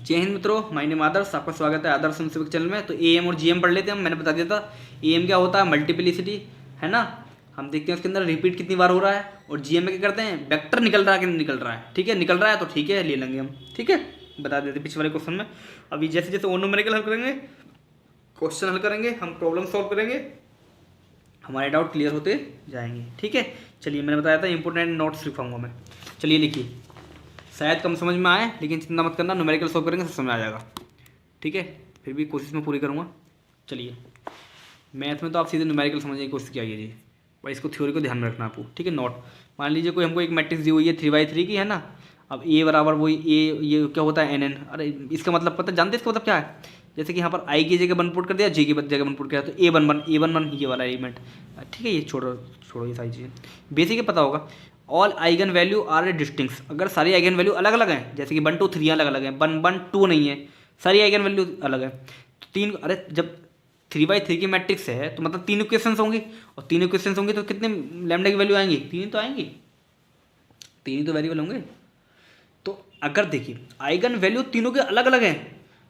जय हिंद मित्रों, my name आदर्श, आपका स्वागत है आदर्श सिविक चैनल में। तो एएम और जीएम पढ़ लेते हैं हम। मैंने बता दिया था एएम क्या होता है, मल्टीप्लिसिटी है ना। हम देखते हैं उसके अंदर रिपीट कितनी बार हो रहा है, और जीएम में क्या करते हैं, वेक्टर निकल रहा है कि नहीं निकल रहा है। ठीक है, निकल रहा है तो ठीक है, ले लेंगे हम। ठीक है, बता देते पिछले वाले क्वेश्चन में। अभी जैसे जैसे और न्यूमेरिकल हल करेंगे, क्वेश्चन हल करेंगे, हम प्रॉब्लम सॉल्व करेंगे, हमारे डाउट क्लियर होते जाएंगे। ठीक है, चलिए मैंने बताया था इंपोर्टेंट नोट्स लिखवाऊंगा मैं। चलिए लिखिए, शायद कम समझ में आए लेकिन चिंता मत करना, न्यूमेरिकल सॉल्व करेंगे सब समझ आ जाएगा। ठीक है, फिर भी कोशिश मैं पूरी करूँगा। चलिए, मैथ में तो आप सीधे न्यूमेरिकल समझने की कोशिश कीजिए भाई, इसको थ्योरी को ध्यान में रखना आपको। ठीक है, नोट मान लीजिए कोई हमको एक मैट्रिक्स दी हुई है 3x3 की, है ना। अब ए बराबर वही ए, ये क्या होता है NN। अरे इसका मतलब पता जानते हैं इसका मतलब क्या है। जैसे कि यहाँ पर आई की जगह वन पुट कर दिया, जे की जगह वन पुट किया, तो A11 ये वाला एलिमेंट। ठीक है, ये छोड़ो ये सारी चीज़ें, बेसिक ही पता होगा। All eigen value R A डिस्टिंक्स, अगर सारी आइगन वैल्यू अलग अलग हैं, जैसे कि 1 2 3 अलग अलग हैं, 1 1 2 नहीं है, सारी आइगन वैल्यू अलग है, तो तीन, अरे जब 3x3 की मैट्रिक्स है तो मतलब 3 इक्वेशंस होंगी, और 3 इक्वेशंस होंगी तो कितने लैम्डा की वैल्यू आएंगी, 3 तो आएंगी, 3 तो वेरिएबल होंगे। तो अगर देखिए आइगन वैल्यू तीनों के अलग अलग हैं,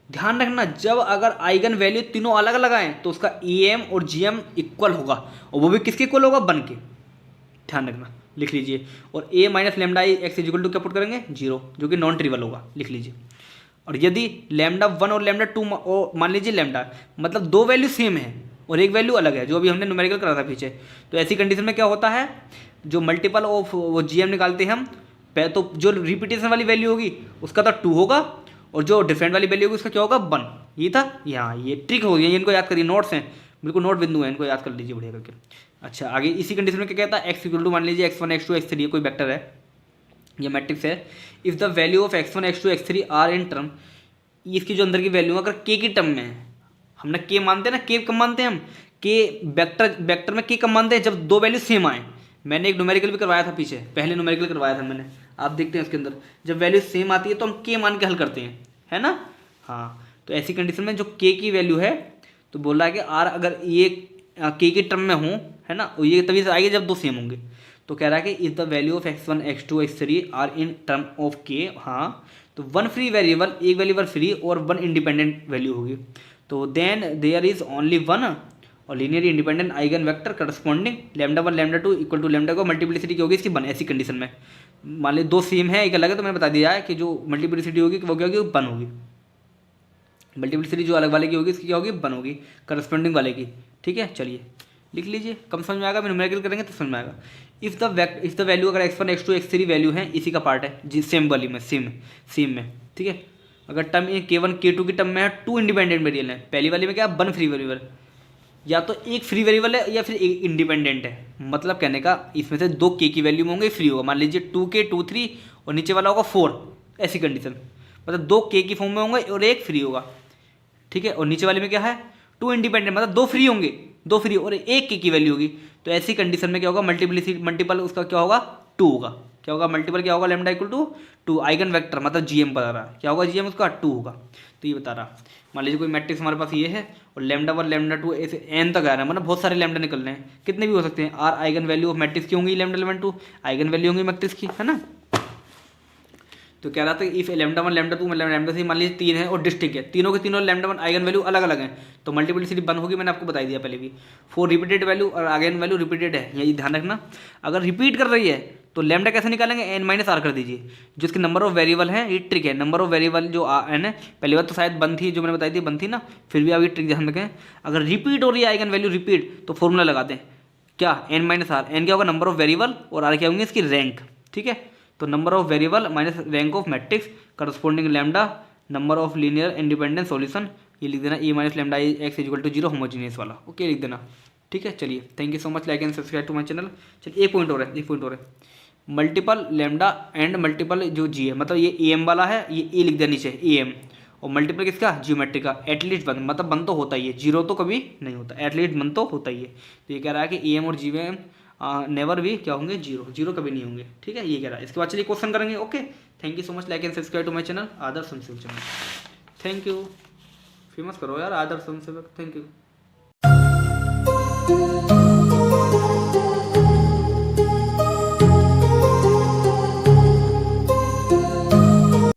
ध्यान रखना, जब अगर आइगन वैल्यू तीनों अलग अलग आए तो उसका EM और GM इक्वल होगा, और वो भी किसके इक्वल होगा, 1 के। ध्यान रखना, लिख लीजिए। और A minus lambda I x equal to क्या पुट करेंगे, 0, जो कि नॉन ट्रिवल होगा, लिख लीजिए। और यदि लैम्डा 1 और लैम्डा 2 मान लीजिए लैम्डा मतलब दो वैल्यू सेम है और एक वैल्यू अलग है, जो अभी हमने न्यूमेरिकल करा था पीछे, तो ऐसी कंडीशन में क्या होता है, जो मल्टीपल ऑफ वो GM निकालते हैं हम, तो जो रिपीटेशन वाली वैल्यू होगी उसका तो 2 होगा, और जो डिफरेंट वाली वैल्यू होगी उसका क्या होगा, 1। ये था यहाँ, ये ट्रिक हो गई, इनको याद करिए, नोट्स हैं बिल्कुल, नोट बिंदु है, इनको याद कर लीजिए बढ़िया करके। अच्छा, आगे इसी कंडीशन में क्या कहता है, एक्स इक्वल टू मान लीजिए x1 x2 x3, कोई वेक्टर है, ये मैट्रिक्स है। If the value of x1 x2 x3 are in term, इसकी जो अंदर की वैल्यू अगर के की टर्म में है, हम ना के मानते हैं ना, के कब मानते हैं हम, के वेक्टर में के कब मानते हैं, जब दो वैल्यू सेम आए। मैंने एक न्यूमेरिकल भी करवाया था पीछे, पहले न्यूमेरिकल करवाया था मैंने, आप देखते हैं उसके अंदर जब वैल्यू सेम आती है तो हम के मान के हल करते हैं, है ना। हाँ, तो ऐसी कंडीशन में जो के की वैल्यू है, तो बोल रहा है कि आर अगर ये के की टर्म में हो, है ना, और ये तभी से आएगी जब दो सेम होंगे। तो कह रहा है कि if the value of x1 x2 x3 are in term of K, हाँ, तो 1 फ्री वेरिएबल, एक वेरिएबल फ्री और 1 इंडिपेंडेंट वैल्यू होगी, तो देन देयर इज ओनली 1 और linearly independent eigen vector corresponding lambda 1 lambda 2 equal to lambda को multiplicity की होगी इसकी 1। ऐसी कंडीशन में मान ली दो सेम है, एक अलग है, तो मैंने बता दिया है कि जो मल्टीप्लिसिटी होगी वो क्या होगी, 1 होगी। मल्टीप्लिसिटी जो अलग वाले की होगी इसकी क्या होगी, 1 होगी, करस्पॉन्डिंग वाले की। ठीक है, चलिए लिख लीजिए, कम समझ में आएगा, न्यूमेरिकल करेंगे तो समझ में आएगा। इफ़ द वैल्यू अगर x1 x2 x3 वैल्यू है, इसी का पार्ट है जी, सेम वाली में, सेम में। ठीक है, अगर टर्म K1 K2 की टर्म में है 2 इंडिपेंडेंट वेरिएबल है, पहली वाली में क्या 1 फ्री वेरिएबल, या तो एक फ्री वेरिएबल है या फिर एक इंडिपेंडेंट है। मतलब कहने का इसमें से 2 के की वैल्यू में होंगे, फ्री होगा, मान लीजिए 2k 2 3 और नीचे वाला होगा 4। ऐसी कंडीशन मतलब 2 के की फॉर्म में होंगे और एक फ्री होगा। ठीक है, और नीचे वाले में क्या है, 2 इंडिपेंडेंट, मतलब 2 फ्री होंगे, 2 फ्री और एक के की वैल्यू होगी। तो ऐसी कंडीशन में क्या होगा, मल्टीपल उसका क्या होगा, 2 होगा। क्या होगा, मल्टीपल क्या होगा, lambda equal to 2 eigen vector, मतलब GM बता रहा है, क्या होगा GM उसका 2 होगा। तो ये बता रहा, मान लीजिए कोई मैट्रिक्स हमारे पास ये है और लैम्डा 1 लैम्डा 2 ऐसे n तक आ रहा है, मतलब बहुत सारे लैम्डा निकल रहे हैं, कितने भी हो सकते हैं। Are eigen value of matrix की होंगी, लैम्डा 11 2 आइगन वैल्यू होंगी मैट्रिक्स की, है ना। तो कह रहा था इफ लैम्डा 1 लैम्डा 2 मतलब लैम्डा 3 मान लीजिए 3 है और डिस्टिंक्ट है, तीनों के तीनों लैम्डा 1 आइगन वैल्यू अलग अलग हैं, तो मल्टीप्लिसिटी 1 होगी, मैंने आपको बता दिया पहले भी। 4 रिपीटेड वैल्यू और आइगन वैल्यू रिपीटेड है, यही ध्यान रखना। अगर रिपीट कर रही है तो लैम्डा कैसे निकालेंगे, n-r कर दीजिए, जो इसके नंबर ऑफ वेरिएबल है, ये ट्रिक है। नंबर ऑफ वेरिएबल जो n है, पहली बार तो शायद 1 थी, जो मैंने बताई थी 1 थी ना, फिर भी आप ये ट्रिक ध्यान रखें। अगर रिपीट हो रही है आइगन वैल्यू रिपीट, तो फॉर्मूला लगाते हैं क्या, n-r, n क्या होगा नंबर ऑफ वेरिएबल और r क्या होंगे इसकी रैंक। ठीक है, तो number of variable minus rank of matrix corresponding lambda number of linear independent solution, ये लिख देना E minus lambda x equal to 0 homogeneous वाला, ओके लिख देना। ठीक है, चलिए thank you so much, like and subscribe to my channel. चलिए एक पॉइंट और है, मल्टीपल लैम्डा एंड मल्टीपल जो G है, मतलब ये AM वाला है, ये ए लिख दिया नीचे AM, और मल्टीपल किसका, जियोमेट्री का, एटलीस्ट 1, मतलब 1 तो होता ही है, 0 तो कभी नहीं होता, एटलीस्ट 1 तो होता ही है। तो ये कह रहा है कि AM और GM नेवर भी क्या होंगे, 0 कभी नहीं होंगे। ठीक है, ये कह रहा है। इसके बाद चलिए क्वेश्चन करेंगे। Okay, thank you so much, like and subscribe to my channel Adarsh Sansevak channel. Thank you, famous करो यार आदर्श संसेवक, थैंक यू।